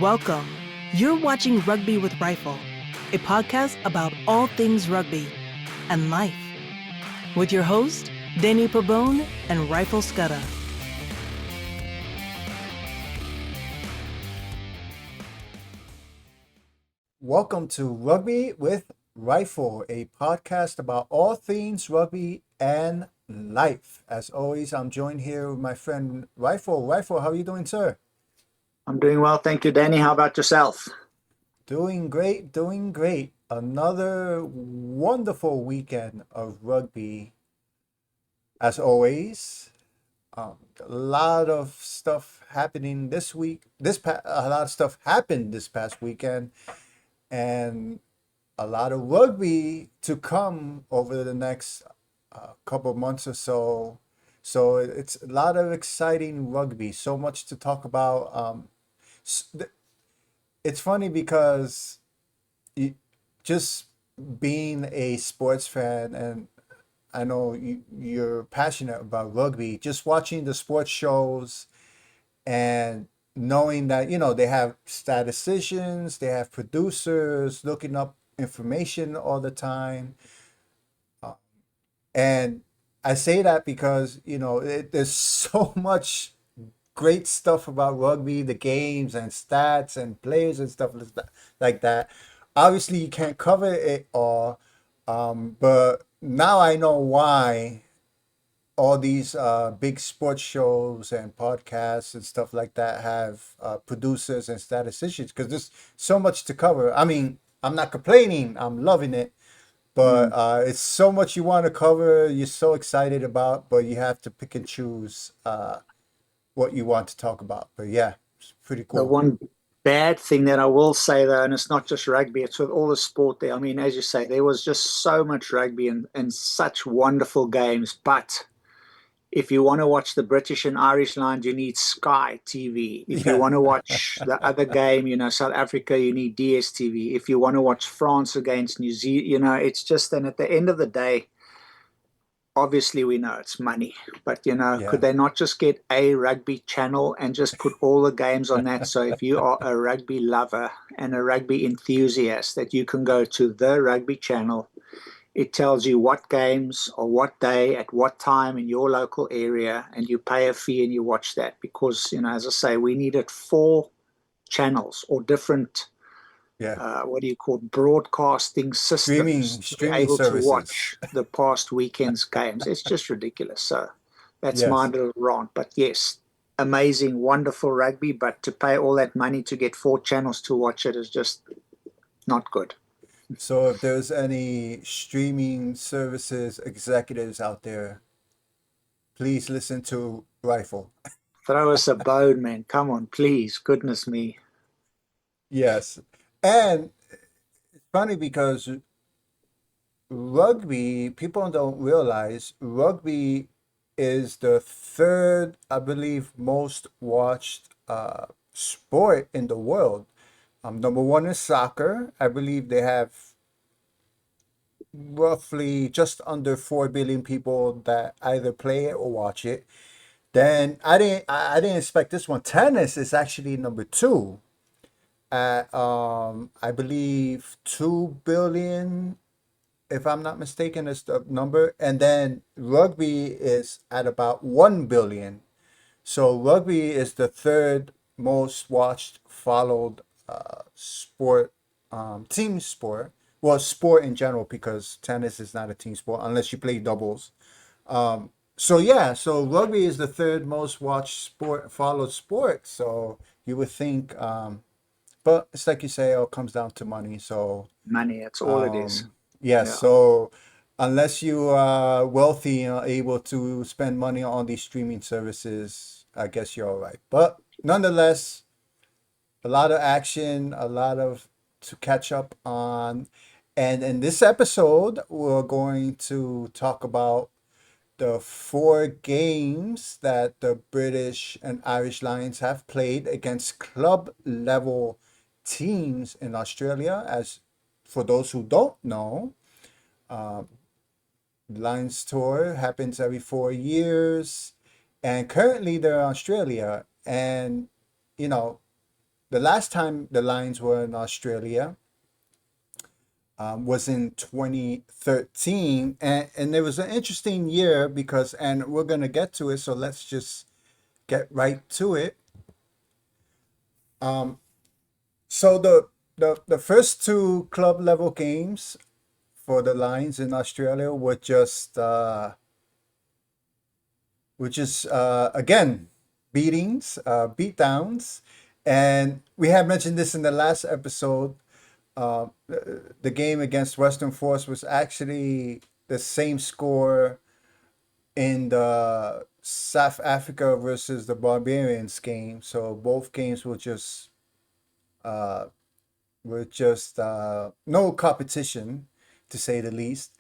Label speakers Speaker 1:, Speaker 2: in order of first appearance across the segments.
Speaker 1: Welcome. You're watching Rugby with Rifle, a podcast about all things rugby and life, with your host, Danny Pabone and Rifle Scudder.
Speaker 2: Welcome to Rugby with Rifle, a podcast about all things rugby and life. As always, I'm joined here with my friend Rifle. Rifle, how are you doing, sir?
Speaker 3: I'm doing well, thank you, Danny. How about yourself?
Speaker 2: Doing great, doing great. Another wonderful weekend of rugby, as always. A lot of stuff happening this week. A lot of stuff happened this past weekend, and a lot of rugby to come over the next couple of months or so. So it's a lot of exciting rugby. So much to talk about. It's funny because you, just being a sports fan, and I know you're passionate about rugby. Just watching the sports shows and knowing that they have statisticians, they have producers looking up information all the time. And I say that because there's so much great stuff about rugby, the games and stats and players and stuff like that. Obviously you can't cover it all, but now I know why all these big sports shows and podcasts and stuff like that have producers and statisticians, because there's so much to cover. I mean, I'm not complaining, I'm loving it, but
Speaker 3: Mm.
Speaker 2: it's so much you want to cover, you're so excited about, but you have to pick and choose what you want to talk about. But yeah, it's pretty
Speaker 3: The
Speaker 2: cool.
Speaker 3: one bad thing that I will say, though, and it's not just rugby, it's with all the sport there. I mean, as you say, there was just so much rugby and such wonderful games. But if you want to watch the British and Irish lines, you need Sky TV. If you
Speaker 2: Yeah.
Speaker 3: want to watch the other game, South Africa, you need DSTV. If you want to watch France against New Zealand, it's just then at the end of the day, obviously we know it's money, but could
Speaker 2: Yeah.
Speaker 3: they not just get a rugby channel and just put all the games on that? So if you are a rugby lover and a rugby enthusiast, that you can go to the rugby channel. It tells you what games or what day at what time in your local area, and you pay a fee and you watch that. Because as I say, we needed four channels or different,
Speaker 2: Yeah.
Speaker 3: what do you call, broadcasting systems to be
Speaker 2: Streaming
Speaker 3: able to
Speaker 2: services.
Speaker 3: watch the past weekend's games. It's just ridiculous. So that's my
Speaker 2: Yes.
Speaker 3: little rant. But yes, amazing, wonderful rugby. But to pay all that money to get four channels to watch it is just not good.
Speaker 2: So if there's any streaming services executives out there, please listen to Rifle.
Speaker 3: Throw us a bone, man. Come on, please. Goodness me.
Speaker 2: Yes. And it's funny because rugby, people don't realize rugby is the third, I believe, most watched sport in the world. Number one is soccer. I believe they have roughly just under 4 billion people that either play it or watch it. Then I didn't expect this one. Tennis is actually number two at I believe 2 billion, if I'm not mistaken, is the number. And then rugby is at about 1 billion. So rugby is the third most watched, followed sport, team sport. Well, sport in general, because tennis is not a team sport unless you play doubles. So yeah, so rugby is the third most watched sport, followed sport. So you would think, but it's like you say, it all comes down to money. So
Speaker 3: Money, that's all it is.
Speaker 2: um, yes,
Speaker 3: Yeah.
Speaker 2: so unless you are wealthy and are able to spend money on these streaming services, I guess you're all right. But nonetheless, a lot of action, a lot of to catch up on. And in this episode, we're going to talk about the four games that the British and Irish Lions have played against club level teams in Australia. As for those who don't know, uh, Lions tour happens every 4 years, and currently they're in Australia. And you know, the last time the Lions were in Australia was in 2013, and it was an interesting year because, and we're gonna get to it, so let's just get right to it. Um, so the first two club level games for the Lions in Australia were just again beatings, beatdowns, and we had mentioned this in the last episode. The game against Western Force was actually the same score in the South Africa versus the Barbarians game. So both games uh, were just no competition, to say the least.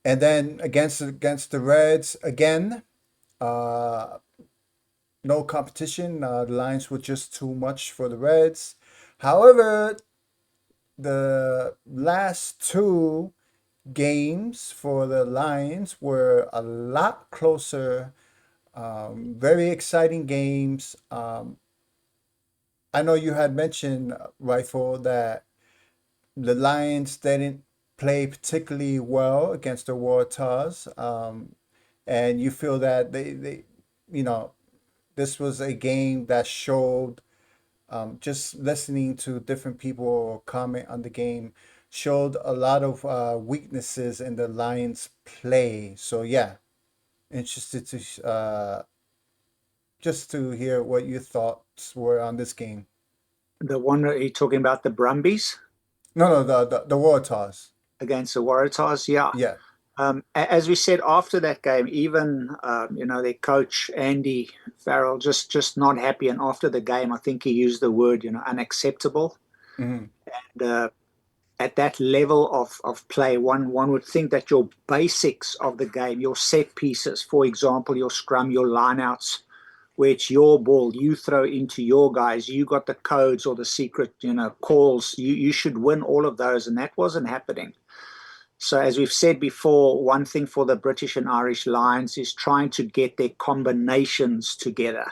Speaker 2: And then against the Reds again, uh, no competition. The Lions were just too much for the Reds. However, the last two games for the Lions were a lot closer. Very exciting games. I know you had mentioned, Rifle, that the Lions didn't play particularly well against the Waratahs, and you feel that you know, this was a game that showed, just listening to different people comment on the game, showed a lot of weaknesses in the Lions' play. So yeah, interested to just to hear what your thoughts were on this game.
Speaker 3: The one that you're talking about, the Brumbies
Speaker 2: No, no, the Waratahs.
Speaker 3: against the Waratahs, yeah.
Speaker 2: Yeah.
Speaker 3: As we said after that game, even their coach Andy Farrell just not happy. And after the game, I think he used the word unacceptable.
Speaker 2: Hmm.
Speaker 3: And at that level of play, one would think that your basics of the game, your set pieces, for example, your scrum, your lineouts, where it's your ball, you throw into your guys, you got the codes or the secret calls, you should win all of those, and that wasn't happening. So, as we've said before, one thing for the British and Irish Lions is trying to get their combinations together.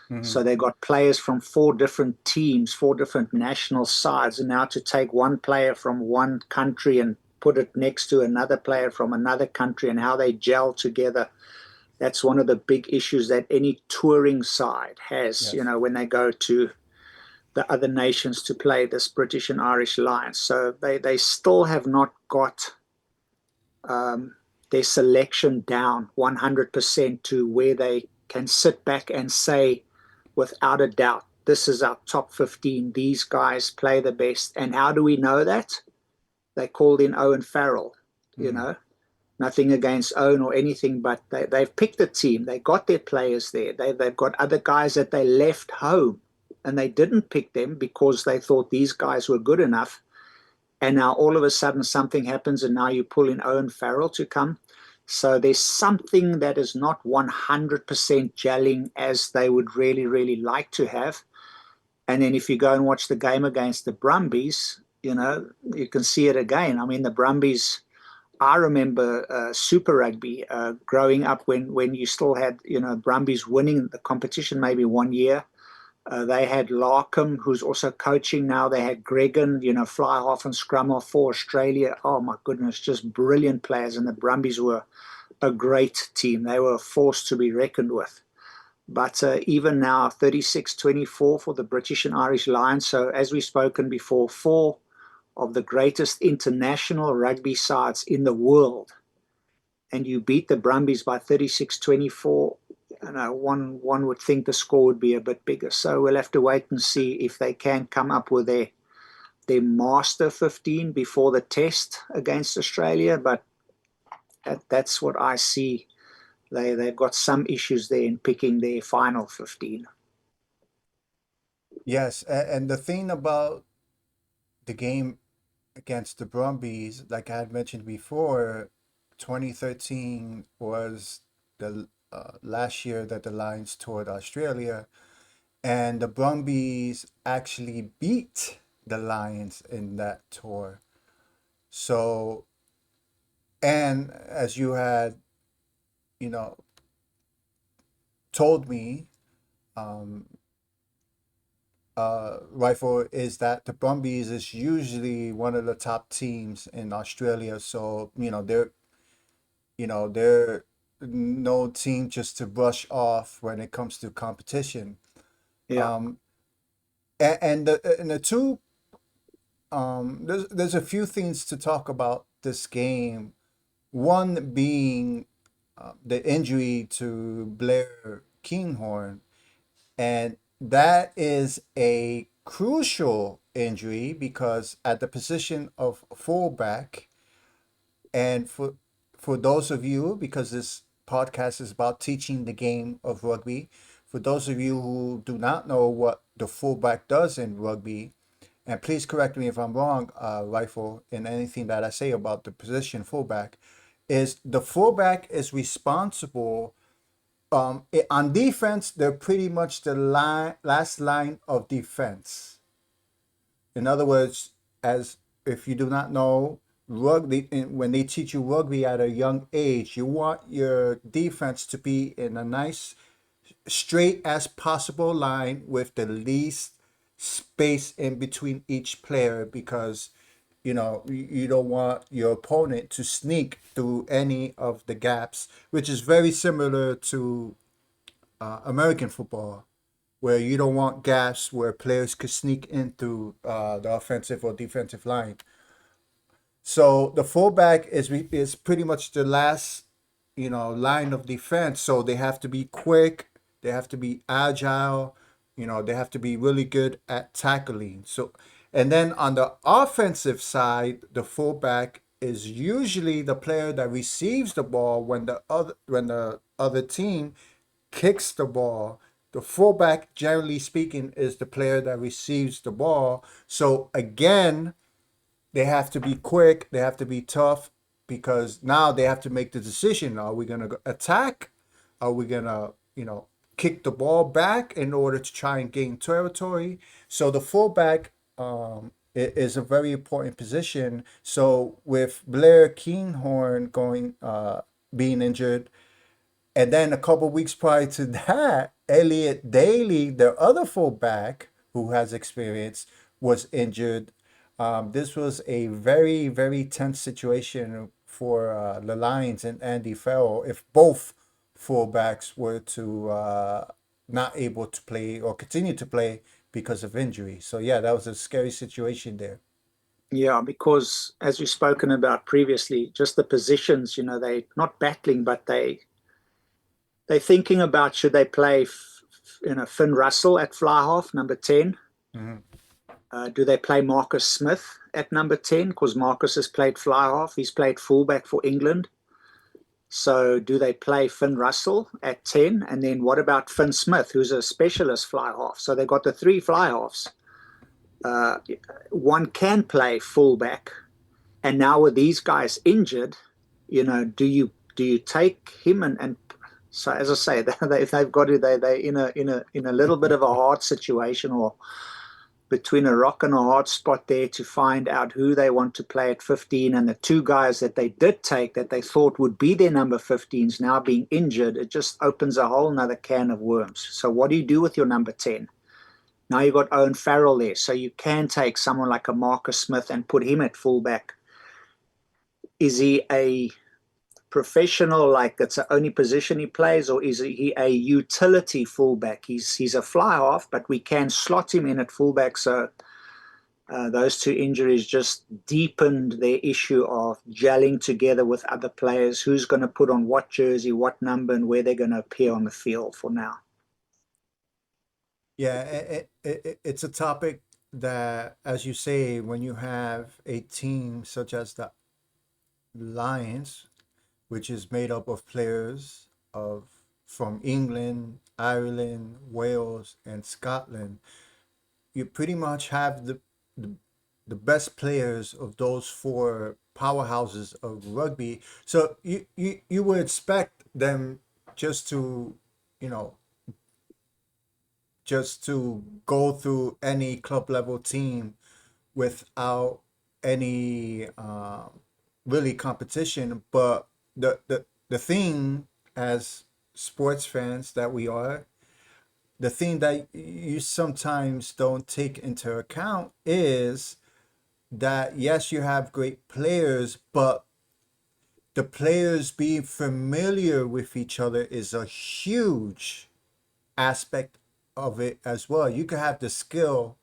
Speaker 2: Hmm.
Speaker 3: So, they got players from four different teams, four different national sides, and now to take one player from one country and put it next to another player from another country and how they gel together. That's one of the big issues that any touring side has,
Speaker 2: Yes.
Speaker 3: when they go to the other nations to play this British and Irish Lions. So, they still have not got um, their selection down 100% to where they can sit back and say, without a doubt, this is our top 15. These guys play the best. And how do we know that? They called in Owen Farrell, you
Speaker 2: Hmm.
Speaker 3: know. Nothing against Owen or anything, but they've picked a team. They got their players there. They've got other guys that they left home and they didn't pick them because they thought these guys were good enough. And now all of a sudden something happens, and now you pull in Owen Farrell to come. So there's something that is not 100% gelling as they would really, really like to have. And then if you go and watch the game against the Brumbies, you can see it again. I mean, the Brumbies, I remember Super Rugby growing up when you still had, Brumbies winning the competition maybe one year. They had Larkham, who's also coaching now. They had Gregan, fly half and scrum half for Australia. Oh my goodness, just brilliant players. And the Brumbies were a great team. They were a force to be reckoned with. But even now, 36-24 for the British and Irish Lions. So, as we've spoken before, four of the greatest international rugby sides in the world. And you beat the Brumbies by 36-24. One would think the score would be a bit bigger. So we'll have to wait and see if they can come up with their master 15 before the test against Australia. But that's what I see. They've got some issues there in picking their final 15.
Speaker 2: Yes, and the thing about the game against the Brumbies, like I had mentioned before, 2013 was the last year that the Lions toured Australia, and the Brumbies actually beat the Lions in that tour. So, and as you had, you know, told me, um, Rifle, is that the Brumbies is usually one of the top teams in Australia. So, they're no team just to brush off when it comes to competition.
Speaker 3: Yeah,
Speaker 2: Um, and the two, there's a few things to talk about this game. One being the injury to Blair Kinghorn, and that is a crucial injury because at the position of fullback, and for those of you, because this podcast is about teaching the game of rugby, for those of you who do not know what the fullback does in rugby, and please correct me if I'm wrong, Rifle, in anything that I say about the position fullback, is the fullback is responsible. On defense, they're pretty much the last line of defense. In other words, as if you do not know rugby, when they teach you rugby at a young age, you want your defense to be in a nice, straight as possible line with the least space in between each player because you don't want your opponent to sneak through any of the gaps, which is very similar to American football, where you don't want gaps where players could sneak in through the offensive or defensive line. So the fullback is pretty much the last, line of defense. So they have to be quick, they have to be agile, they have to be really good at tackling. So, and then on the offensive side, the fullback is usually the player that receives the ball when the other team kicks the ball. The fullback, generally speaking, is the player that receives the ball. So again, they have to be quick, they have to be tough because now they have to make the decision. Are we going to attack? Are we going to, kick the ball back in order to try and gain territory? So the fullback is a very important position. So with Blair Kinghorn being injured, and then a couple weeks prior to that, Elliot Daly, the other fullback who has experience, was injured. This was a very, very tense situation for the Lions and Andy Farrell if both fullbacks were to not able to play or continue to play because of injury. So yeah, that was a scary situation there.
Speaker 3: yeah, because as we've spoken about previously, just the positions, they not battling, but they're thinking about should they play, Finn Russell at fly half, number 10.
Speaker 2: Mhm.
Speaker 3: Do they play Marcus Smith at number 10? Because Marcus has played fly half. He's played fullback for England. So do they play Finn Russell at 10? And then what about Finn Smith, who's a specialist fly half? So they've got the three fly halves. Uh, One can play fullback. And now with these guys injured, do you take him and so as I say, they've got to they in a little bit of a hard situation or between a rock and a hard spot there to find out who they want to play at 15. And the two guys that they did take that they thought would be their number 15s now being injured, it just opens a whole nother can of worms. So what do you do with your number 10? Now you've got Owen Farrell there. So you can take someone like a Marcus Smith and put him at fullback. Is he a professional, like that's the only position he plays, or is he a utility fullback? He's a fly off, but we can slot him in at fullback. So those two injuries just deepened their issue of gelling together with other players. Who's going to put on what jersey, what number, and where they're going to appear on the field for now.
Speaker 2: Yeah, it's a topic that, as you say, when you have a team such as the Lions, which is made up of players of from England, Ireland, Wales, and Scotland, you pretty much have the, the best players of those four powerhouses of rugby. So you would expect them just to, you know, just to go through any club level team without any really competition. But the thing, as sports fans that we are, the thing that you sometimes don't take into account is that yes, you have great players, but the players being familiar with each other is a huge aspect of it as well. You can have the skill,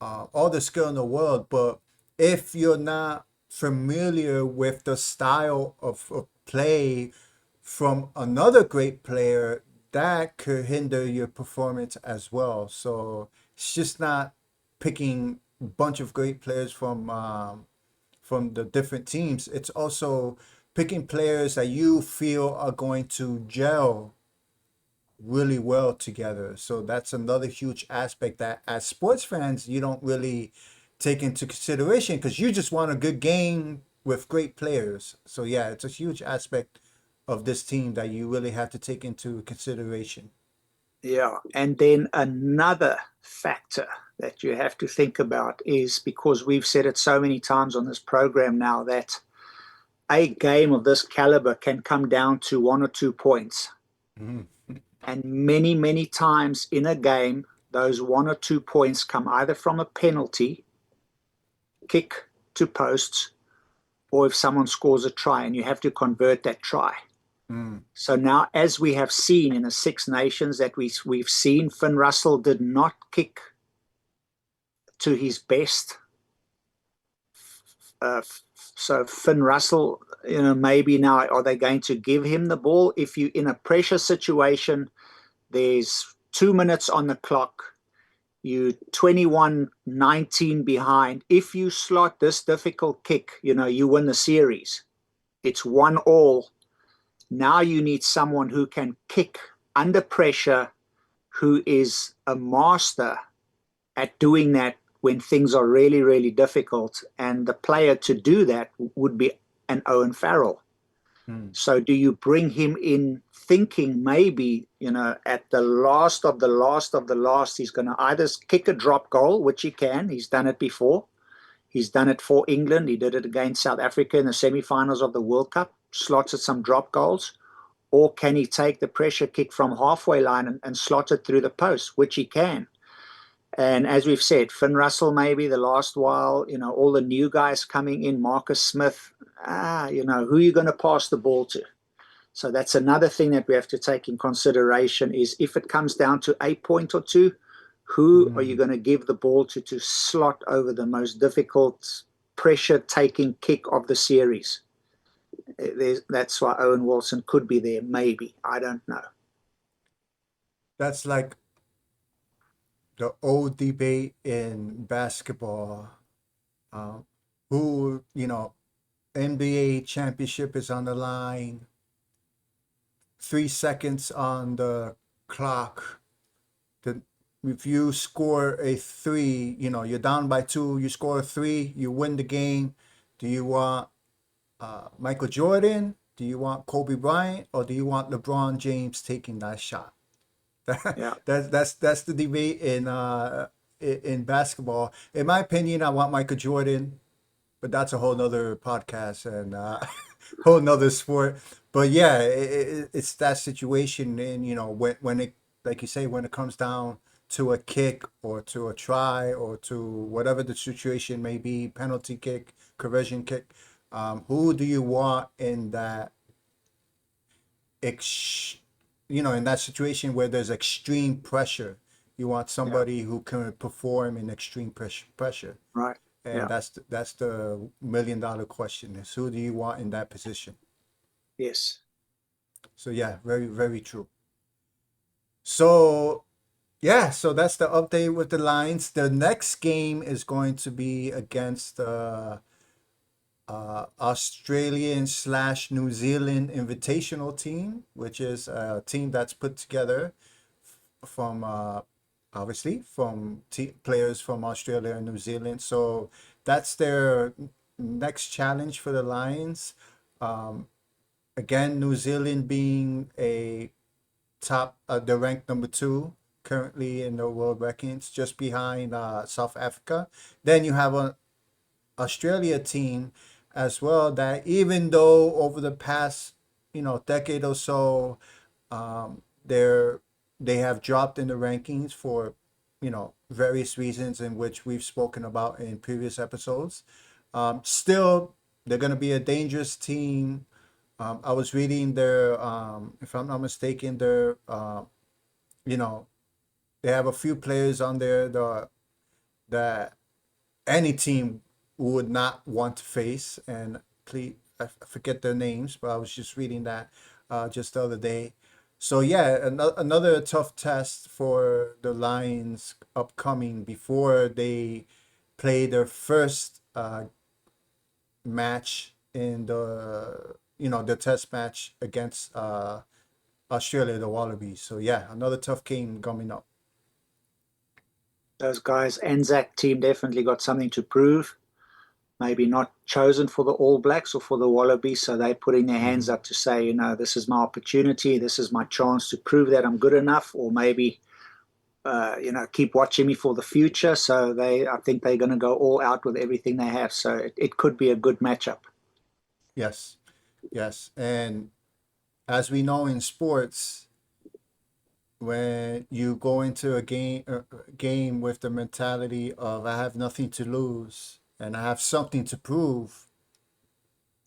Speaker 2: all the skill in the world, but if you're not familiar with the style of play from another great player, that could hinder your performance as well. So it's just not picking a bunch of great players from the different teams. It's also picking players that you feel are going to gel really well together. So that's another huge aspect that as sports fans you don't really take into consideration because you just want a good game with great players. So yeah, it's a huge aspect of this team that you really have to take into consideration.
Speaker 3: Yeah. And then another factor that you have to think about is, because we've said it so many times on this program now, that a game of this caliber can come down to 1 or 2 points.
Speaker 2: Mhm.
Speaker 3: And many, many times in a game, those 1 or 2 points come either from a penalty, kick to posts, or if someone scores a try and you have to convert that try.
Speaker 2: Mm.
Speaker 3: So now, as we have seen in the Six Nations that we've seen, Finn Russell did not kick to his best. Uh, so Finn Russell, maybe now are they going to give him the ball? If you in a pressure situation, there's 2 minutes on the clock, you 21-19 behind. If you slot this difficult kick, you win the series. It's 1-1. Now you need someone who can kick under pressure, who is a master at doing that when things are really, really difficult. And the player to do that would be an Owen Farrell.
Speaker 2: Mm.
Speaker 3: So do you bring him in thinking maybe, at the last of the last of the last, he's going to either kick a drop goal, which he can. He's done it before. He's done it for England. He did it against South Africa in the semi-finals of the World Cup, slotted some drop goals. Or can he take the pressure kick from halfway line and slot it through the post, which he can. And as we've said, Finn Russell maybe the last while, all the new guys coming in, Marcus Smith, who are you going to pass the ball to? So that's another thing that we have to take in consideration is if it comes down to a point or two, who are you
Speaker 2: Mm.
Speaker 3: going to give the ball to slot over the most difficult pressure-taking kick of the series? That's why Owen Wilson could be there, maybe. I don't know.
Speaker 2: That's like the old debate in basketball. Um, who, NBA championship is on the line, 3 seconds on the clock. The, if you score a three, you're down by two, you score a three, you win the game. Do you want Michael Jordan? Do you want Kobe Bryant? Or do you want LeBron James taking that shot?
Speaker 3: Yeah.
Speaker 2: That's the debate in basketball. In my opinion, I want Michael Jordan, but that's a whole nother podcast and whole nother sport. But yeah, it's that situation, and when it, like you say, when it comes down to a kick or to a try or to whatever the situation may be, penalty kick, conversion kick, who do you want in that ex, in that situation where there's extreme pressure? You want
Speaker 3: Yeah.
Speaker 2: somebody who can perform in extreme pressure.
Speaker 3: Right.
Speaker 2: And
Speaker 3: Yeah.
Speaker 2: that's the $1 million question is who do you want in that position?
Speaker 3: Yes.
Speaker 2: So yeah, very, very true. So yeah, so that's the update with the Lions. The next game is going to be against Australian slash New Zealand invitational team, which is a team that's put together from obviously from players from Australia and New Zealand. So that's their next challenge for the Lions. Um, Again, New Zealand being a top, the ranked number two currently in the world rankings, just behind South Africa. Then you have an Australia team as well that even though over the past decade or so, they're they have dropped in the rankings for, various reasons in which we've spoken about in previous episodes. Still, they're going to be a dangerous team. I was reading their, if I'm not mistaken, their, you know, they have a few players on there that any team would not want to face. And please, I forget their names, but I was just reading that just the other day. So yeah, another tough test for the Lions upcoming before they play their first match in the test match against Australia, the Wallabies. So yeah, another tough game coming up.
Speaker 3: Those guys, Anzac team, definitely got something to prove. Maybe not chosen for the All Blacks or for the Wallabies, so they're putting their hands
Speaker 2: Hmm.
Speaker 3: up to say, this is my opportunity, this is my chance to prove that I'm good enough, or maybe keep watching me for the future. So I think they're going to go all out with everything they have. So it could be a good matchup.
Speaker 2: Yes, yes, and as we know in sports, when you go into a game with the mentality of I have nothing to lose and I have something to prove,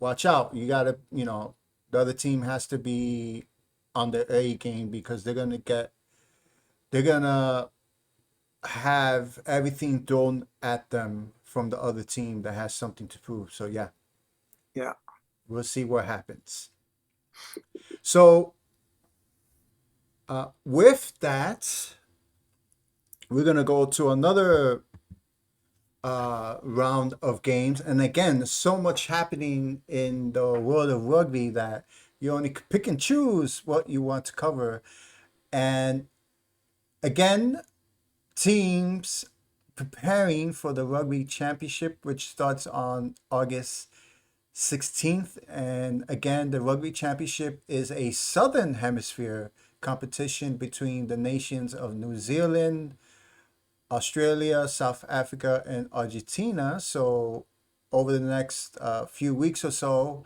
Speaker 2: watch out. You gotta, the other team has to be on their A game because they're gonna have everything thrown at them from the other team that has something to prove. So yeah,
Speaker 3: Yeah.
Speaker 2: we'll see what happens. So with that, we're gonna go to another round of games. And again, so much happening in the world of rugby that you only pick and choose what you want to cover. And again, teams preparing for the Rugby Championship, which starts on August 16th. And again, the Rugby Championship is a Southern Hemisphere competition between the nations of New Zealand, Australia, South Africa, and Argentina. So, over the next few weeks or so,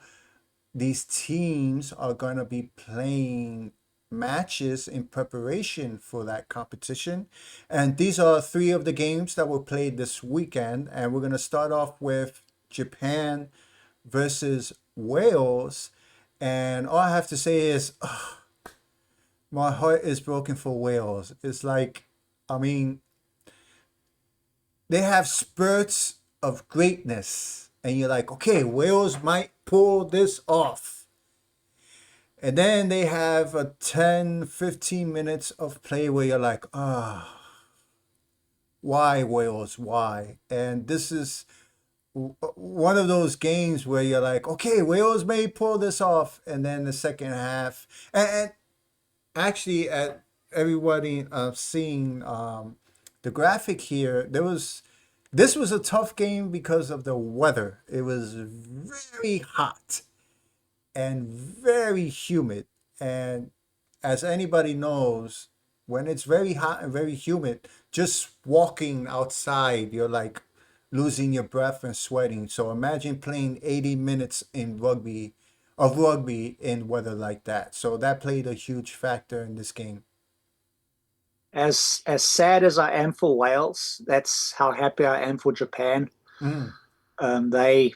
Speaker 2: these teams are going to be playing matches in preparation for that competition. And these are three of the games that were played this weekend. And we're going to start off with Japan versus Wales. And all I have to say is, my heart is broken for Wales. It's like, I mean, they have spurts of greatness, and you're like, okay, Wales might pull this off. And then they have a 10, 15 minutes of play where you're like, why Wales? Why? And this is one of those games where you're like, okay, Wales may pull this off. And then the second half, and actually, at everybody seeing the graphic here, this was a tough game because of the weather. It was very hot and very humid. And as anybody knows, when it's very hot and very humid, just walking outside, you're like losing your breath and sweating. So imagine playing 80 minutes of rugby in weather like that. So that played a huge factor in this game.
Speaker 3: As sad as I am for Wales, that's how happy I am for Japan.
Speaker 2: Mm,
Speaker 3: They,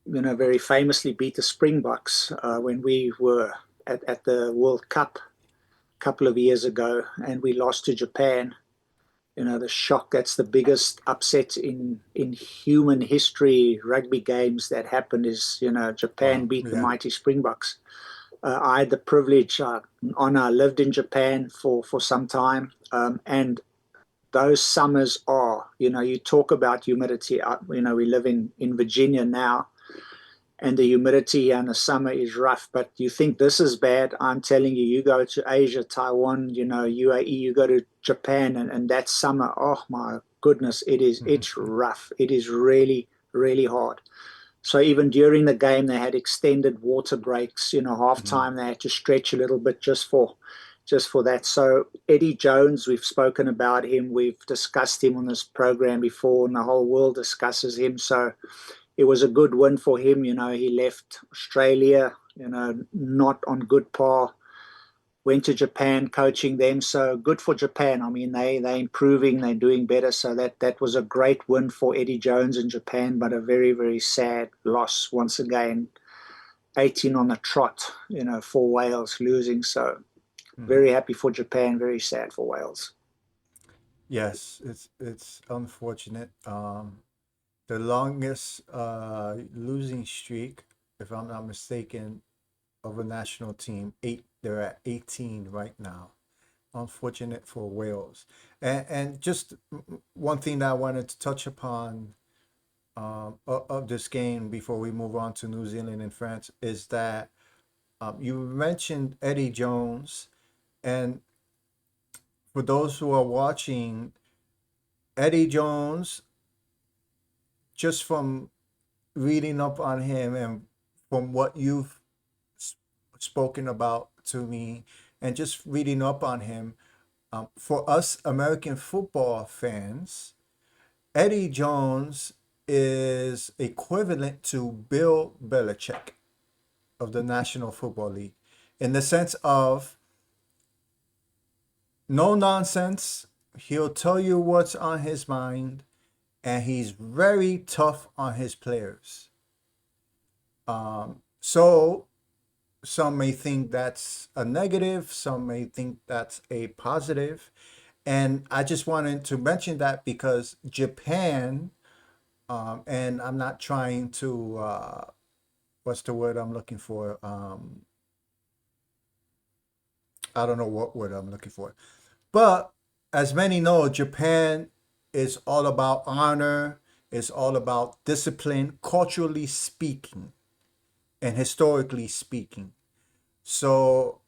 Speaker 3: very famously beat the Springboks when we were at the World Cup a couple of years ago, and we lost to Japan. The shock, that's the biggest upset in human history. Rugby games that happened is, Japan
Speaker 2: wow.
Speaker 3: beat the
Speaker 2: Yeah.
Speaker 3: mighty Springboks. I had the privilege, honor, I lived in Japan for some time, and those summers are, you talk about humidity. We live in Virginia now, and the humidity in the summer is rough. But you think this is bad? I'm telling you, you go to Asia, Taiwan, UAE, you go to Japan, and that summer, oh my goodness, it's rough. It is really, really hard. So even during the game, they had extended water breaks. Halftime they had to stretch a little bit just for that. So Eddie Jones, we've spoken about him, we've discussed him on this program before, and the whole world discusses him. So it was a good win for him. He left Australia, not on good par. went to Japan coaching them. So good for Japan. I mean, they're improving, they're doing better. So that was a great win for Eddie Jones in Japan, but a very, very sad loss once again. 18 on the trot, for Wales losing. So
Speaker 2: Mhm.
Speaker 3: very happy for Japan, very sad for Wales.
Speaker 2: Yes, it's unfortunate. The longest losing streak, if I'm not mistaken, of a national team, they're at 18 right now. Unfortunate for Wales. And just one thing that I wanted to touch upon of this game before we move on to New Zealand and France is that you mentioned Eddie Jones, and for those who are watching, Eddie Jones, just from reading up on him and from what you've spoken about to me, and just reading up on him, for us American football fans, Eddie Jones is equivalent to Bill Belichick of the National Football League in the sense of no nonsense. He'll tell you what's on his mind, and he's very tough on his players. So some may think that's a negative, some may think that's a positive. And I just wanted to mention that because Japan, and I'm not trying to, what's the word I'm looking for? I don't know what word I'm looking for. But as many know, Japan is all about honor, it's all about discipline, culturally speaking, and historically speaking. So,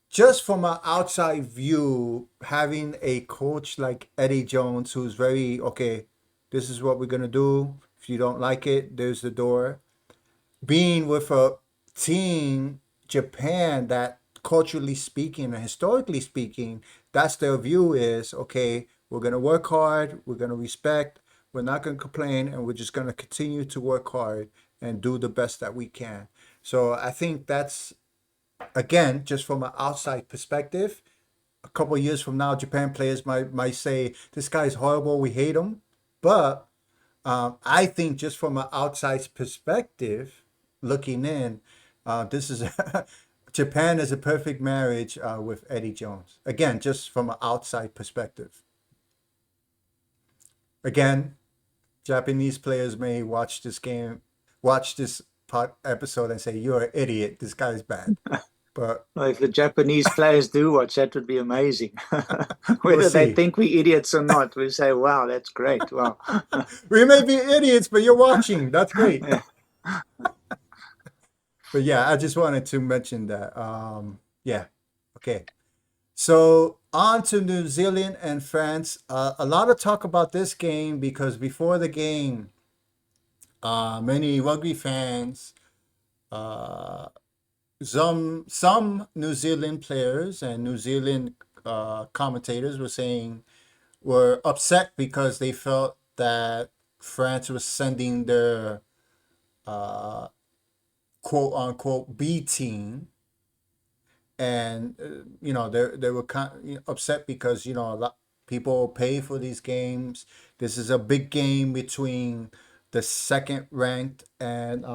Speaker 2: just from an outside view, having a coach like Eddie Jones, who's very, okay, this is what we're going to do. If you don't like it, there's the door. Being with a team, Japan, that culturally speaking and historically speaking, that's their view is, okay, we're going to work hard, we're going to respect, we're not going to complain, and we're just going to continue to work hard and do the best that we can. So I think that's, again, just from an outside perspective, a couple of years from now, Japan players might say, this guy's horrible, we hate him. But I think just from an outside perspective, looking in, this is Japan is a perfect marriage with Eddie Jones. Again, just from an outside perspective. Again, Japanese players may watch this episode and say, "You're an idiot. This guy's bad." But
Speaker 3: Well, if the Japanese players do watch, that would be amazing.
Speaker 2: we'll
Speaker 3: Whether they
Speaker 2: see.
Speaker 3: think we idiots or not, we say, wow, that's great. Wow.
Speaker 2: We may be idiots, but you're watching. That's great.
Speaker 3: Yeah.
Speaker 2: But yeah, I just wanted to mention that. Yeah. Okay. So on to New Zealand and France. A lot of talk about this game because before the game, many rugby fans, uh, some New Zealand players and New Zealand commentators were upset because they felt that France was sending their uh, quote unquote B team, and they were upset because a lot people pay for these games. This is a big game between the second ranked, and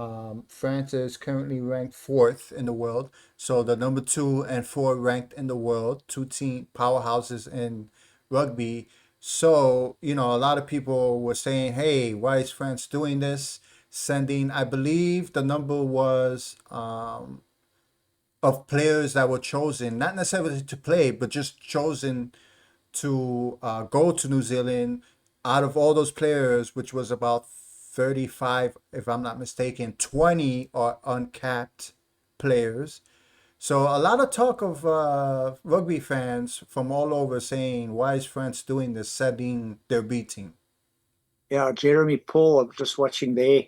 Speaker 2: France is currently ranked fourth in the world. So the number two and four ranked in the world, two team powerhouses in rugby. So a lot of people were saying, "Hey, why is France doing this?" Sending, I believe the number was of players that were chosen, not necessarily to play, but just chosen to go to New Zealand. Out of all those players, which was about 35, if I'm not mistaken, 20 are uncapped players. So a lot of talk of rugby fans from all over saying, why is France doing this, setting their B team?
Speaker 3: Yeah, Jeremy Paul, I'm just watching their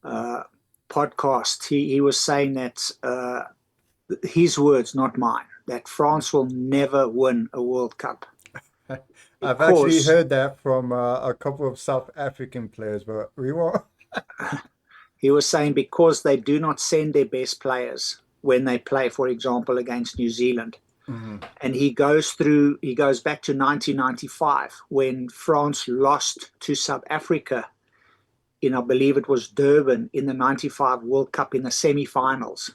Speaker 3: uh, podcast. He was saying that his words, not mine, that France will never win a World Cup
Speaker 2: I've actually
Speaker 3: because
Speaker 2: heard that from a couple of South African players, but we won't.
Speaker 3: he was saying because they do not send their best players. when they play, for example, against New Zealand.
Speaker 2: Mm-hmm.
Speaker 3: And he goes back to 1995 when France lost to South Africa in, I believe it was Durban, in the 95 World Cup in the semi-finals.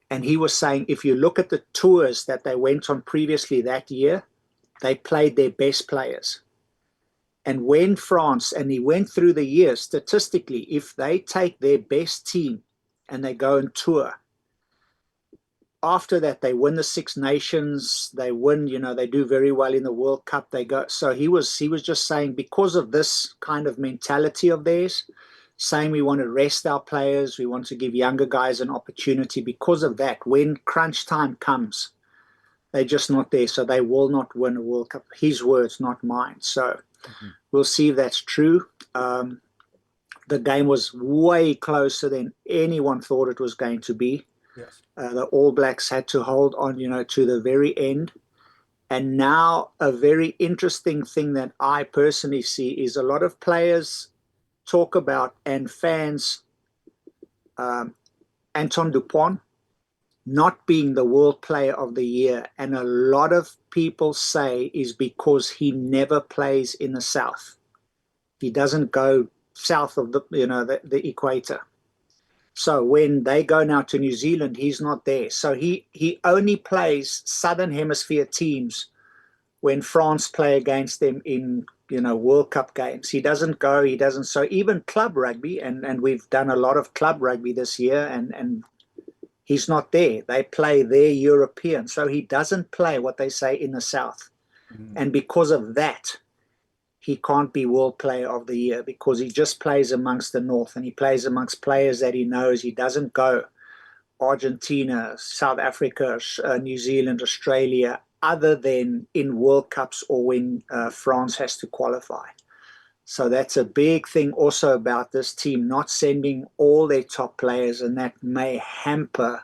Speaker 3: And he was saying, if you look at the tours that they went on previously that year, they played their best players. And when France, and he went through the years, statistically, if they take their best team and they go and tour, after that they win the Six Nations, they win, they do very well in the World Cup, they go. So he was just saying, because of this kind of mentality of theirs, saying we want to rest our players, we want to give younger guys an opportunity. Because of that, when crunch time comes, they're just not there, so they will not win a World Cup. His words, not mine. So
Speaker 2: Mm-hmm.
Speaker 3: we'll see if that's true. The game was way closer than anyone thought it was going to be.
Speaker 2: Yes.
Speaker 3: The All Blacks had to hold on, to the very end. And now a very interesting thing that I personally see is a lot of players talk about, and fans, Anton Dupont not being the World Player of the Year. And a lot of people say is because he never plays in the South. He doesn't go south of the equator. So when they go now to New Zealand, he's not there. So he only plays Southern Hemisphere teams when France play against them in World Cup games. He doesn't go. He doesn't. So even club rugby, and we've done a lot of club rugby this year, and he's not there. They play their European. So he doesn't play what they say in the South.
Speaker 2: Mm-hmm.
Speaker 3: And because of that, he can't be World Player of the Year, because he just plays amongst the North, and he plays amongst players that he knows. He doesn't go Argentina, South Africa, New Zealand, Australia, other than in World Cups or when France has to qualify. So that's a big thing also about this team, not sending all their top players, and that may hamper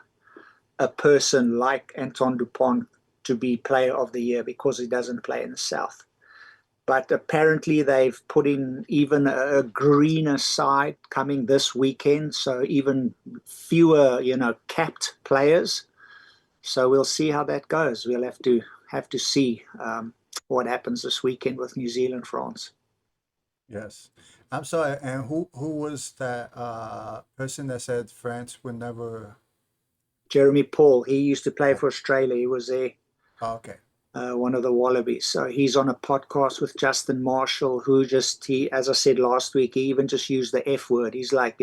Speaker 3: a person like Anton Dupont to be Player of the Year because he doesn't play in the South. But apparently they've put in even a greener side coming this weekend, so even fewer, capped players. So we'll see how that goes. We'll have to see what happens this weekend with New Zealand, France.
Speaker 2: Yes. I'm sorry. And who was that person that said France would never?
Speaker 3: Jeremy Paul, he used to play
Speaker 2: Oh,
Speaker 3: for Australia. He was there,
Speaker 2: oh, okay.
Speaker 3: one of the Wallabies. So he's on a podcast with Justin Marshall, who as I said last week, he even just used the F word. He's like,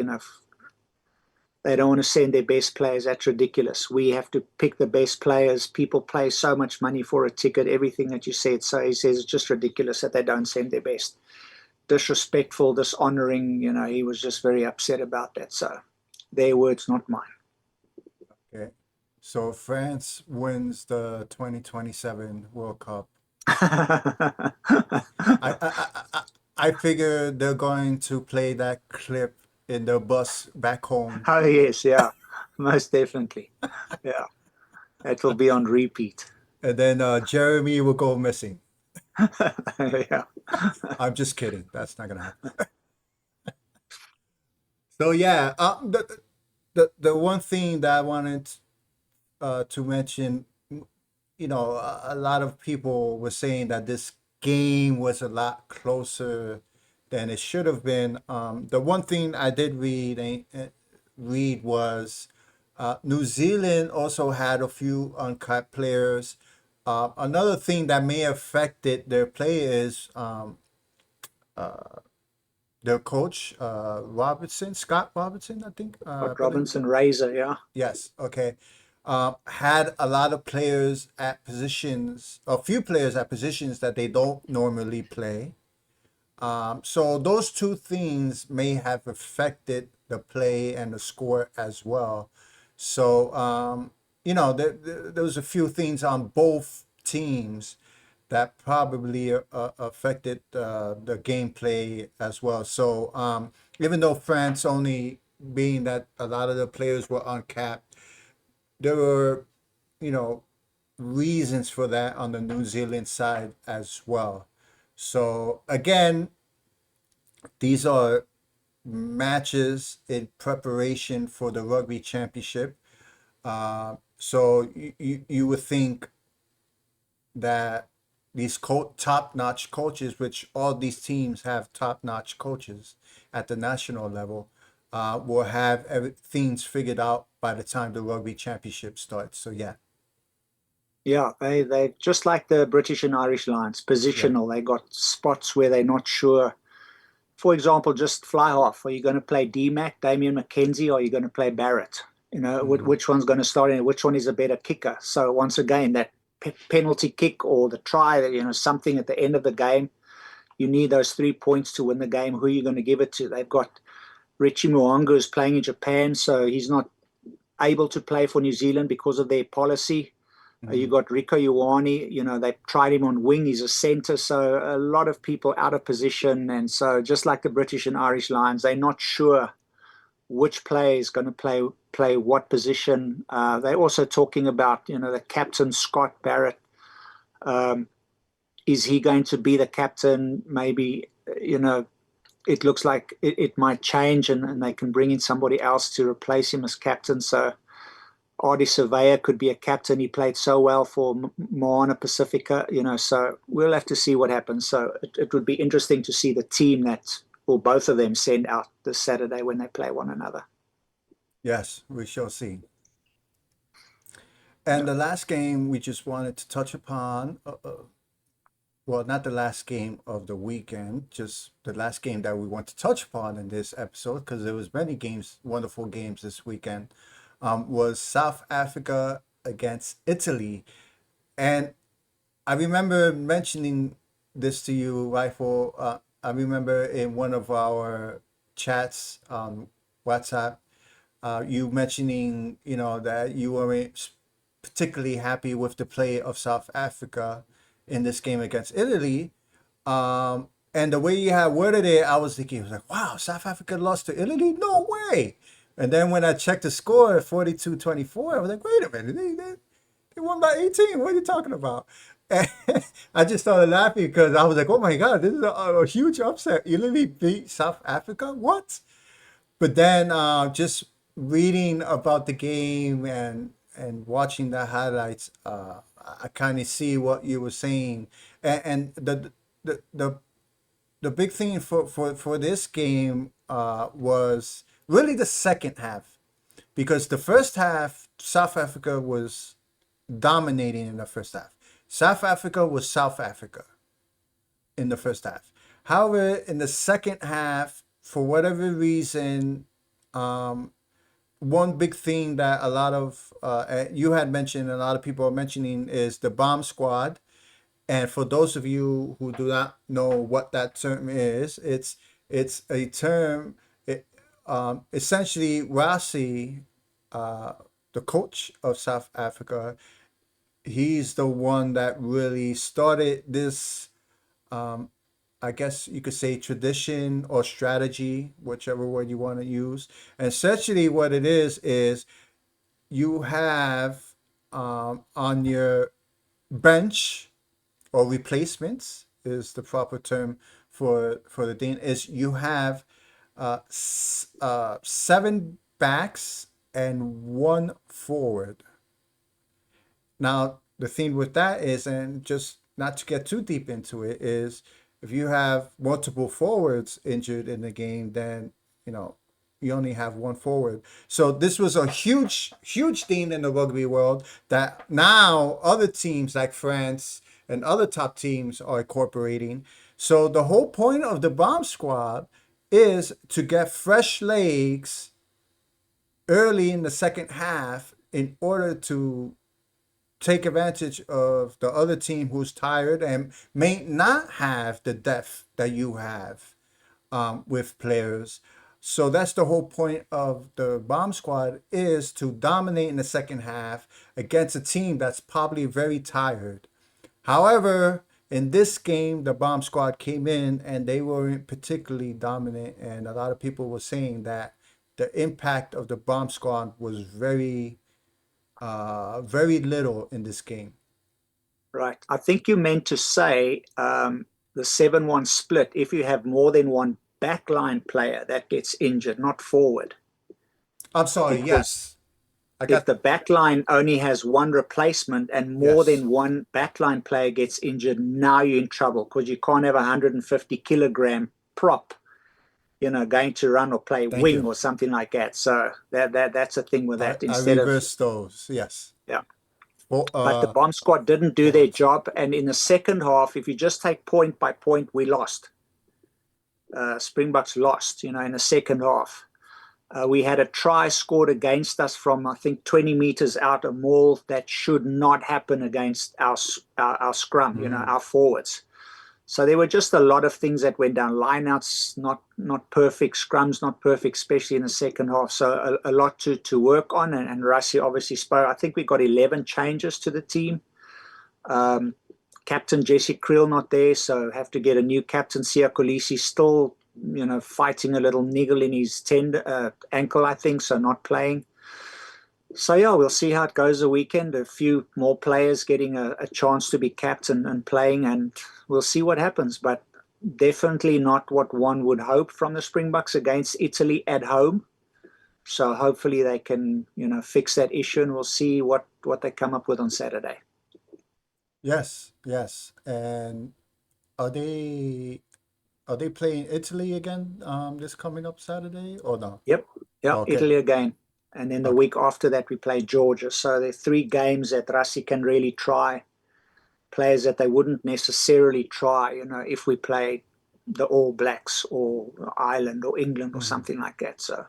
Speaker 3: they don't want to send their best players. That's ridiculous. We have to pick the best players. People pay so much money for a ticket, everything that you said. So he says it's just ridiculous that they don't send their best. Disrespectful, dishonoring. He was just very upset about that. So their words, not mine.
Speaker 2: Okay. So France wins the 2027 World Cup. I figure they're going to play that clip in the bus back home.
Speaker 3: Oh, yes, yeah, most definitely. Yeah, that will be on repeat.
Speaker 2: And then Jeremy will go missing.
Speaker 3: Yeah.
Speaker 2: I'm just kidding. That's not gonna happen. So yeah, the one thing that I wanted to mention, a lot of people were saying that this game was a lot closer than it should have been. The one thing I did read was New Zealand also had a few uncapped players. Another thing that may have affected their play is their coach, Scott Robertson, I think, I
Speaker 3: But
Speaker 2: believe.
Speaker 3: Robinson Razor, yeah.
Speaker 2: Yes, okay. Had a lot of players at positions, a few players at positions that they don't normally play. So those two things may have affected the play and the score as well. So, there was a few things on both teams that probably affected the gameplay as well. So, even though France only being that a lot of the players were uncapped, there were, you know, reasons for that on the New Zealand side as well. So again, these are matches in preparation for the Rugby Championship. So you would think that these top-notch coaches, which all these teams have top-notch coaches at the national level, will have things figured out by the time the rugby championship starts. So yeah,
Speaker 3: Yeah, they just like the British and Irish Lions,
Speaker 2: yeah,
Speaker 3: positional. They got spots where they're not sure. For example, just fly half. Are you going to play DMAC, Damien McKenzie, or are you going to play Barrett?
Speaker 2: hmm,
Speaker 3: Which one's going to start and which one is a better kicker? So once again, that penalty kick or the try, something at the end of the game, you need those 3 points to win the game. Who are you going to give it to? They've got Richie Mwanga is playing in Japan, so he's not able to play for New Zealand because of their policy. You
Speaker 2: hmm.
Speaker 3: got Rico Ioane, they tried him on wing. He's a centre, so a lot of people out of position. And so, just like the British and Irish Lions, they're not sure which player is going to play what position. They're also talking about, the captain Scott Barrett. Um, is he going to be the captain? Maybe, it looks like it might change, and they can bring in somebody else to replace him as captain. So Artie Surveyor could be a captain. He played so well for Moana Pacifica, so we'll have to see what happens. So it would be interesting to see the team that, or both of them, send out this Saturday when they play one another.
Speaker 2: Yes, we shall see. And the last game we just wanted to touch upon, well, not the last game of the weekend, just the last game that we want to touch upon in this episode, because there was many games, wonderful games this weekend, was South Africa against Italy. And I remember mentioning this to you, Rifle. I remember in one of our chats on WhatsApp, you mentioning, that you weren't particularly happy with the play of South Africa in this game against Italy. And the way you had worded it, I was thinking, I was like, wow, South Africa lost to Italy? No way. And then when I checked the score at 42-24, I was like, wait a minute, they won by 18. What are you talking about? And I just started laughing because I was like, oh my God, this is a huge upset. Italy beat South Africa? What? But then just reading about the game and watching the highlights, I kind of see what you were saying, and the the the big thing for this game was really the second half, because the first half South Africa was dominating in the first half. South Africa was South Africa in the first half. However, in the second half, for whatever reason, um, one big thing that a lot of you had mentioned, a lot of people are mentioning, is the bomb squad. And for those of you who do not know what that term is, it's a term. It, essentially, Rossi, uh, the coach of South Africa, he's the one that really started this. Um, I guess you could say tradition or strategy, whichever word you want to use. And essentially, what it is you have on your bench, or replacements is the proper term for the Dean, is you have seven backs and one forward. Now, the thing with that is, and just not to get too deep into it, is if you have multiple forwards injured in the game, then, you know, you only have one forward. So this was a huge, huge thing in the rugby world that now other teams like France and other top teams are incorporating. So the whole point of the bomb squad is to get fresh legs early in the second half in order to take advantage of the other team who's tired and may not have the depth that you have with players. So that's the whole point of the bomb squad, is to dominate in the second half against a team that's probably very tired. However, in this game, the bomb squad came in and they weren't particularly dominant, and a lot of people were saying that the impact of the bomb squad was very little in this game.
Speaker 3: Right. I think you meant to say the 7-1 split, if you have more than one backline player that gets injured, not forward.
Speaker 2: I'm sorry,
Speaker 3: Because,
Speaker 2: yes. I
Speaker 3: if
Speaker 2: got
Speaker 3: the backline only has one replacement and more
Speaker 2: yes.
Speaker 3: than one backline player gets injured, now you're in trouble because you can't have a 150-kilogram prop, going to run or play
Speaker 2: Thank
Speaker 3: wing
Speaker 2: you.
Speaker 3: or something like that. So that's a thing with that.
Speaker 2: I
Speaker 3: Instead of
Speaker 2: reversed those. Yes.
Speaker 3: yeah,
Speaker 2: For
Speaker 3: but the bomb squad didn't do their
Speaker 2: forwards.
Speaker 3: job. And in the second half, if you just take point by point, we lost. Springboks lost, in the second half. We had a try scored against us from, I think, 20 meters out, a maul that should not happen against our scrum, our forwards. So there were just a lot of things that went down. Lineouts not perfect, scrums not perfect, especially in the second half. So a lot to work on. And Rassie obviously spoke. I think we got 11 changes to the team. Captain Jesse Creel not there, so have to get a new captain. Sia Kolisi still, fighting a little niggle in his ankle, I think, so not playing. So yeah, we'll see how it goes the weekend. A few more players getting a chance to be captain and playing, and we'll see what happens. But definitely not what one would hope from the Springboks against Italy at home. So hopefully they can, fix that issue, and we'll see what they come up with on Saturday.
Speaker 2: Yes, yes. And are they are they playing Italy again this coming up Saturday or no?
Speaker 3: Yep, yep,
Speaker 2: Okay.
Speaker 3: Italy again. And then the
Speaker 2: Okay.
Speaker 3: week after that, we play Georgia. So there are 3 games that Rassi can really try, players that they wouldn't necessarily try, if we play the All Blacks or Ireland or England or
Speaker 2: Mhm.
Speaker 3: something like that. So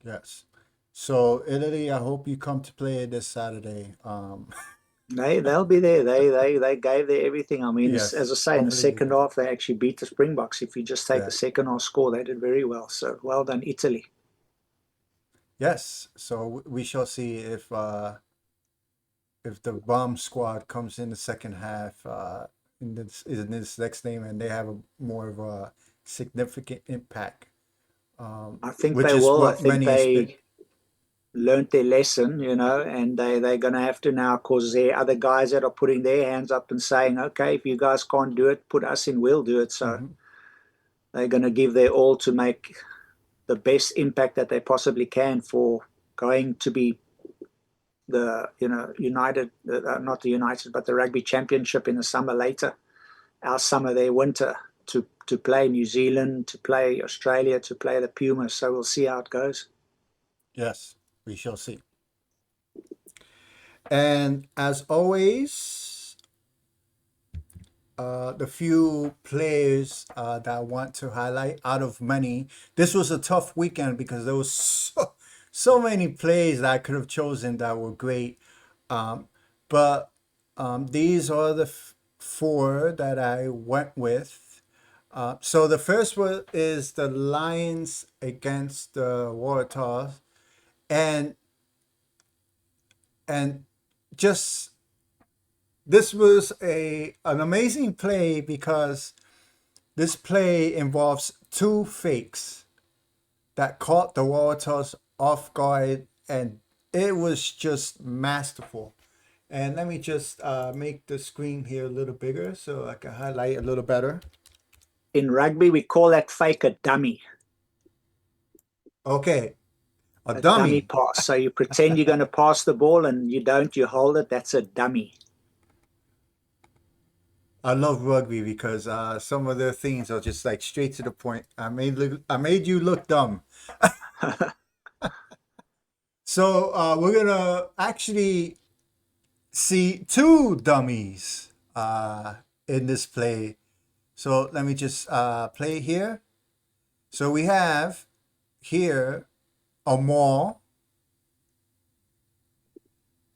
Speaker 2: Yes. So Italy, I hope you come to play this Saturday.
Speaker 3: they'll be there. They gave their everything. I mean, as
Speaker 2: Yes.
Speaker 3: I say, in the
Speaker 2: Hopefully you
Speaker 3: second
Speaker 2: can.
Speaker 3: half, they actually beat the Springboks. If you just take the
Speaker 2: Yeah.
Speaker 3: second half score, they did very well. So well done, Italy.
Speaker 2: Yes. So we shall see if the bomb squad comes in the second half in this next game and they have a more of a significant impact,
Speaker 3: I think
Speaker 2: which
Speaker 3: they
Speaker 2: is
Speaker 3: will. I
Speaker 2: what
Speaker 3: think
Speaker 2: many expect.
Speaker 3: they learned their lesson, and they're going to have to now, because there are other guys that are putting their hands up and saying, okay, if you guys can't do it, put us in, we'll do it. So
Speaker 2: Mhm.
Speaker 3: they're going to give their all to make the best impact that they possibly can for going to be the, United, not the United, but the Rugby Championship in the summer later, our summer, their winter, to play New Zealand, to play Australia, to play the Pumas. So we'll see how it goes.
Speaker 2: Yes, we shall see. And as always, the few players that I want to highlight out of many. This was a tough weekend because there was so many plays that I could have chosen that were great. Um, but these are the four that I went with. So the first one is the Lions against the Waratahs, and and just this was a an amazing play because this play involves 2 fakes that caught the Waratahs off guard, and it was just masterful. And let me just make the screen here a little bigger so I can highlight a little better.
Speaker 3: In rugby, we call that fake a dummy.
Speaker 2: Okay, a
Speaker 3: A dummy
Speaker 2: dummy.
Speaker 3: pass. So you pretend you're going to pass the ball and you don't, you hold it. That's a dummy.
Speaker 2: I love rugby because some of the things are just like straight to the point. I made you look dumb. So we're gonna actually see 2 dummies in this play. So let me just play here. So we have here a maul.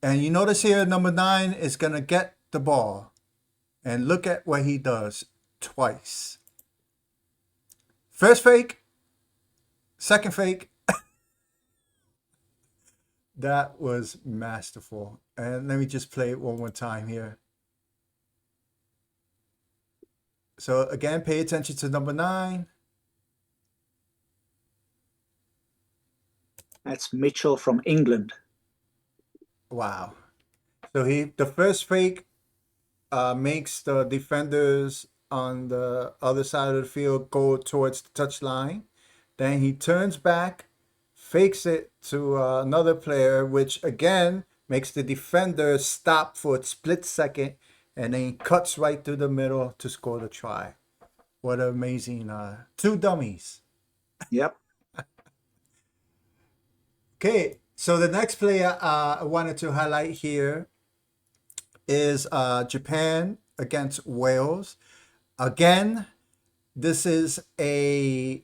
Speaker 2: And you notice here number 9 is going to get the ball. And look at what he does twice. First fake, second fake. That was masterful. And let me just play it one more time here. So again, pay attention to number 9.
Speaker 3: That's Mitchell from England.
Speaker 2: Wow. So the first fake makes the defenders on the other side of the field go towards the touchline. Then he turns back, fakes it to another player, which again makes the defender stop for a split second, and then cuts right through the middle to score the try. What an amazing two dummies.
Speaker 3: Yep.
Speaker 2: Okay, so the next player I wanted to highlight here is Japan against Wales. Again, this is a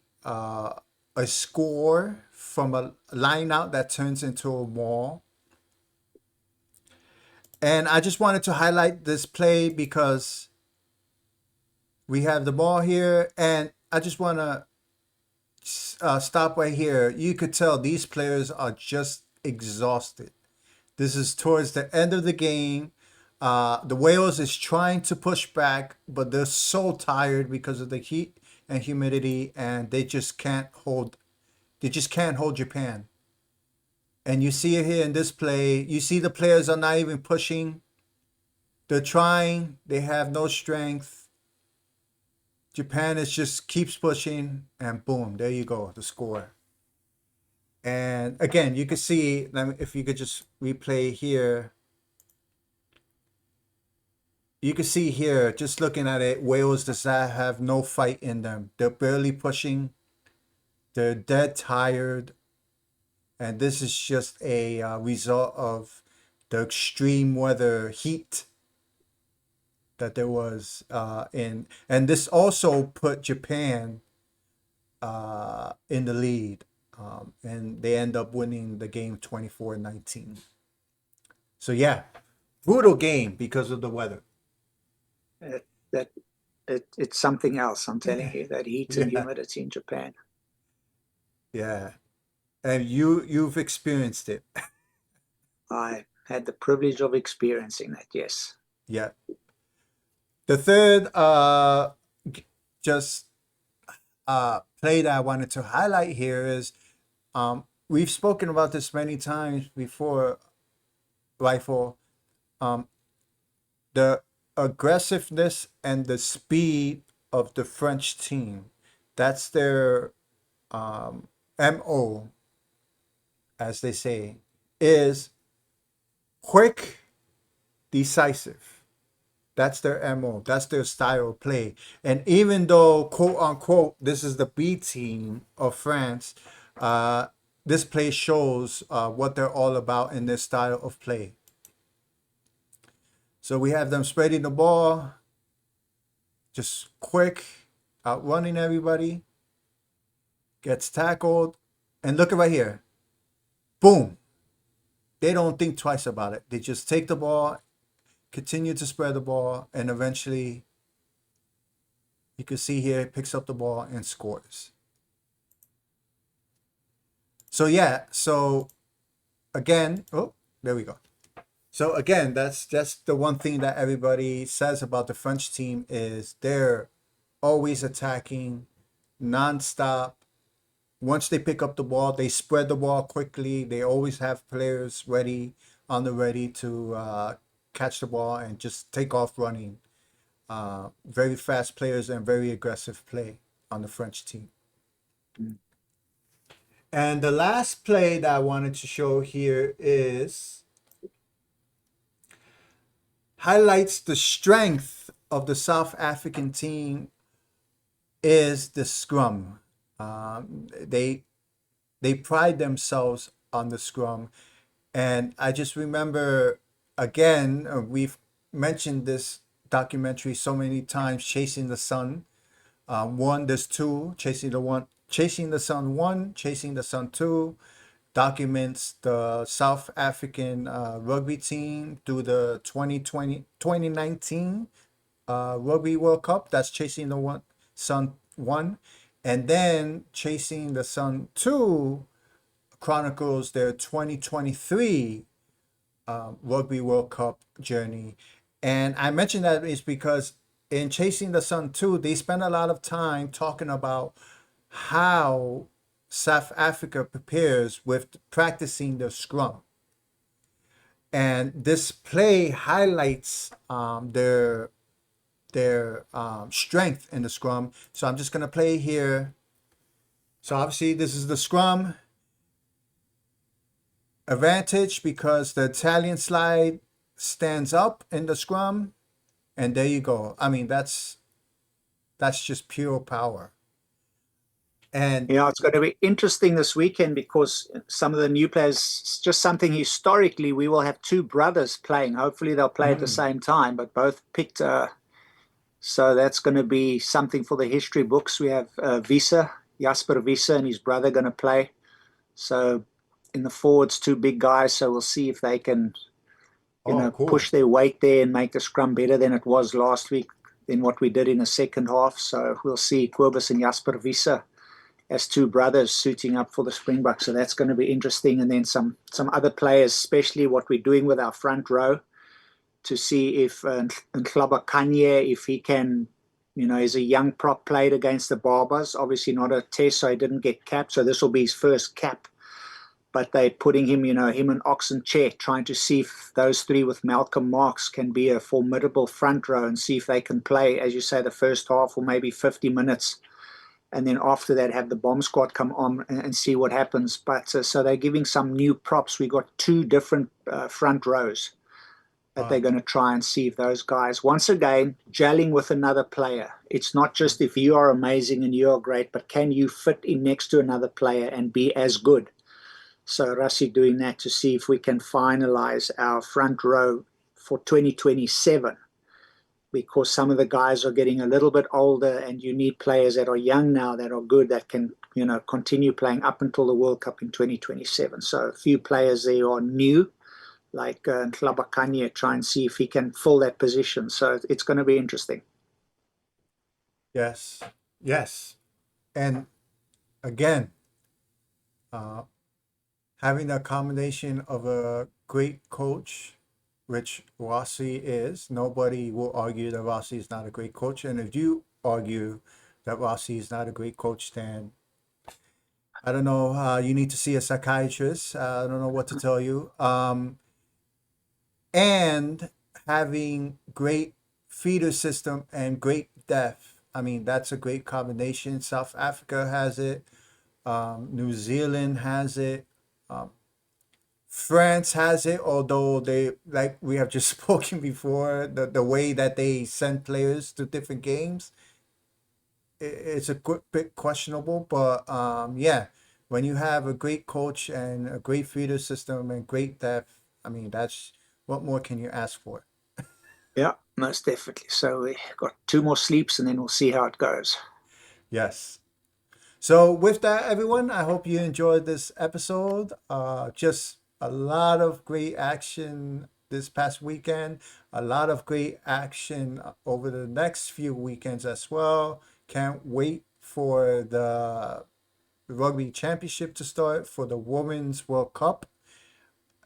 Speaker 2: score from a line out that turns into a wall. And I just wanted to highlight this play because we have the ball here, and I just want to stop right here. You could tell these players are just exhausted. This is towards the end of the game. The Wales is trying to push back, but they're so tired because of the heat and humidity, and they just can't hold. They just can't hold Japan. And you see it here in this play. You see the players are not even pushing. They're trying. They have no strength. Japan is just keeps pushing, and boom, there you go, the score. And again, you can see, if you could just replay here, you can see here, just looking at it, Wales does not have no fight in them. They're barely pushing. They're dead tired. And this is just a result of the extreme weather heat that there was and this also put Japan in the lead, and they end up winning the game 24-19. So yeah, brutal game because of the weather.
Speaker 3: That it's something else. I'm telling you, that heat and
Speaker 2: Yeah,
Speaker 3: humidity in Japan.
Speaker 2: yeah, and you've experienced it.
Speaker 3: I had the privilege of experiencing that. Yes.
Speaker 2: Yeah. The third just play that I wanted to highlight here is we've spoken about this many times before, Rifle. The aggressiveness and the speed of the French team. That's their MO, as they say, is quick, decisive. That's their MO. That's their style of play. And even though, quote unquote, this is the B team of France, this play shows what they're all about in their style of play. So we have them spreading the ball, just quick, outrunning everybody, gets tackled, and look at right here. Boom. They don't think twice about it. They just take the ball, continue to spread the ball, and eventually, you can see here, picks up the ball and scores. So yeah, so again, oh, there we go. So again, that's the one thing that everybody says about the French team is they're always attacking nonstop. Once they pick up the ball, they spread the ball quickly. They always have players ready on the ready to catch the ball and just take off running. Very fast players and very aggressive play on the French team. And the last play that I wanted to show here is highlights the strength of the South African team is the scrum. They pride themselves on the scrum, and I just remember again we've mentioned this documentary so many times, Chasing the Sun. One, there's two, Chasing the Sun 1, Chasing the Sun 2, documents the South African rugby team through the 2019 Rugby World Cup. That's Chasing the Sun 1. And then Chasing the Sun 2 chronicles their 2023 Rugby World Cup journey. And I mention that is because in Chasing the Sun 2, they spend a lot of time talking about how South Africa prepares with practicing the scrum. And this play highlights their strength in the scrum. So I'm just going to play here. So obviously this is the scrum. advantage because the Italian slide stands up in the scrum, and there you go. I mean, that's just pure power. And
Speaker 3: Yeah, it's going to be interesting this weekend because some of the new players, just something historically, we will have two brothers playing. Hopefully, they'll play at the same time, but both picked. So that's going to be something for the history books. We have Visa, Jasper Visa, and his brother going to play. So in the forwards, two big guys. So we'll see if they can,
Speaker 2: oh, cool.
Speaker 3: push their weight there and make the scrum better than it was last week, than what we did in the second half. So we'll see Kobus and Jasper Visa as two brothers suiting up for the Springboks. So that's going to be interesting. And then some other players, especially what we're doing with our front row, to see if Kanye, if he can, he's a young prop, played against the Barbers. Obviously not a test, so he didn't get capped. So this will be his first cap. But they're putting him, him and Oxenchair, trying to see if those three with Malcolm Marks can be a formidable front row and see if they can play, as you say, the first half or maybe 50 minutes. And then after that, have the bomb squad come on and see what happens. But so they're giving some new props. We got two different front rows that they're going to try and see if those guys, once again, gelling with another player. It's not just if you are amazing and you are great, but can you fit in next to another player and be as good? So Rassi doing that to see if we can finalize our front row for 2027, because some of the guys are getting a little bit older and you need players that are young now that are good, that can, continue playing up until the World Cup in 2027. So a few players there are new, like Tlabakanye, try and see if he can fill that position. So it's going to be interesting.
Speaker 2: Yes, yes. And again, having a combination of a great coach, which Rossi is, nobody will argue that Rossi is not a great coach. And if you argue that Rossi is not a great coach, then I don't know. You need to see a psychiatrist. I don't know what to tell you. And having great feeder system and great depth. I mean, that's a great combination. South Africa has it. New Zealand has it. France has it, although they, like we have just spoken before, the way that they send players to different games, it's a bit questionable. But yeah, when you have a great coach and a great feeder system and great depth, I mean, that's what more can you ask for?
Speaker 3: Yeah, most definitely. So we got two more sleeps and then we'll see how it goes.
Speaker 2: Yes. So with that, everyone, I hope you enjoyed this episode. Just a lot of great action this past weekend, a lot of great action over the next few weekends as well. Can't wait for the Rugby Championship to start, for the Women's World Cup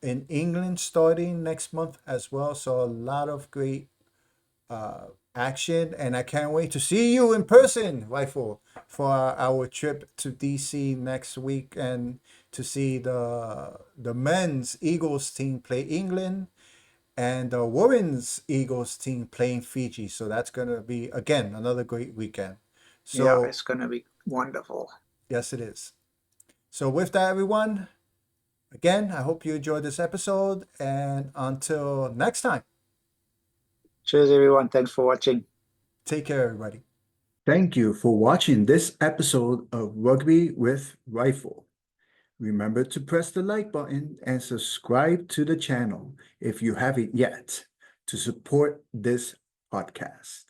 Speaker 2: in England starting next month as well. So a lot of great action, and I can't wait to see you in person, Rifle, for our trip to DC next week and to see the men's Eagles team play England and the women's Eagles team playing Fiji. So that's gonna be again another great weekend.
Speaker 3: Yeah,
Speaker 2: So
Speaker 3: it's going to be wonderful.
Speaker 2: yes, it is. So with that, everyone, again, I hope you enjoyed this episode, and until next time,
Speaker 3: Cheers, everyone. Thanks for watching.
Speaker 2: take care, everybody. Thank you for watching this episode of Rugby with Rifle. Remember to press the like button and subscribe to the channel if you haven't yet to support this podcast.